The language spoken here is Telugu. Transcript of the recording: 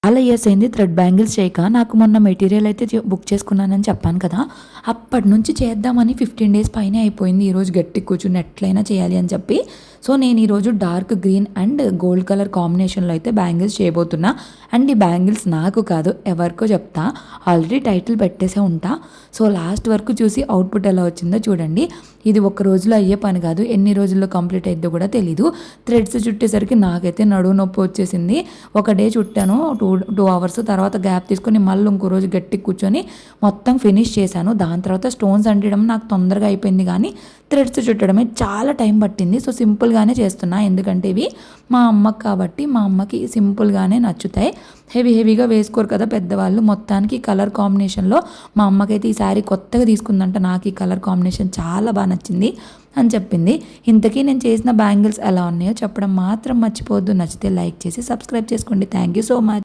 చాలా ఇయర్స్ అయింది థ్రెడ్ బ్యాంగిల్స్ చేయక. నాకు మొన్న మెటీరియల్ అయితే బుక్ చేసుకున్నానని చెప్పాను కదా, అప్పటి నుంచి చేద్దామని 15 డేస్ పైనే అయిపోయింది. ఈరోజు గట్టి కూర్చుని ఎట్లయినా చేయాలి అని చెప్పి సో నేను ఈరోజు dark green and gold colour కాంబినేషన్లో అయితే బ్యాంగిల్స్ చేయబోతున్నా. అండ్ ఈ బ్యాంగిల్స్ నాకు కాదు ఎవరికో చెప్తా, ఆల్రెడీ టైటిల్ పెట్టేసే ఉంటా. సో లాస్ట్ వరకు చూసి అవుట్పుట్ ఎలా వచ్చిందో చూడండి. ఇది ఒక రోజులో అయ్యే పని కాదు, ఎన్ని రోజుల్లో కంప్లీట్ అయిద్దో కూడా తెలీదు. థ్రెడ్స్ చుట్టేసరికి నాకైతే నడువు నొప్పి వచ్చేసింది. ఒక డే చుట్టాను, టూ అవర్స్, తర్వాత గ్యాప్ తీసుకొని మళ్ళీ ఇంకో రోజు గట్టి కూర్చొని మొత్తం ఫినిష్ చేశాను. దాని తర్వాత స్టోన్స్ అంటడం నాకు తొందరగా అయిపోయింది, కానీ థ్రెడ్స్ చుట్టడమే చాలా టైం పట్టింది. సో సింపుల్గానే చేస్తున్నా, ఎందుకంటే ఇవి మా అమ్మకి కాబట్టి మా అమ్మకి సింపుల్గానే నచ్చుతాయి. హెవీగా వేసుకోరు కదా పెద్దవాళ్ళు. మొత్తానికి కలర్ కాంబినేషన్లో మా అమ్మకైతే ఈ శారీ కొత్తగా తీసుకుందంట, నాకు ఈ కలర్ కాంబినేషన్ చాలా బాగా నచ్చింది అని చెప్పింది. ఇంతకీ నేను చేసిన బ్యాంగిల్స్ ఎలా ఉన్నాయో చెప్పడం మాత్రం మర్చిపోవద్దు. నచ్చితే లైక్ చేసి సబ్స్క్రైబ్ చేసుకోండి. Thank you so much.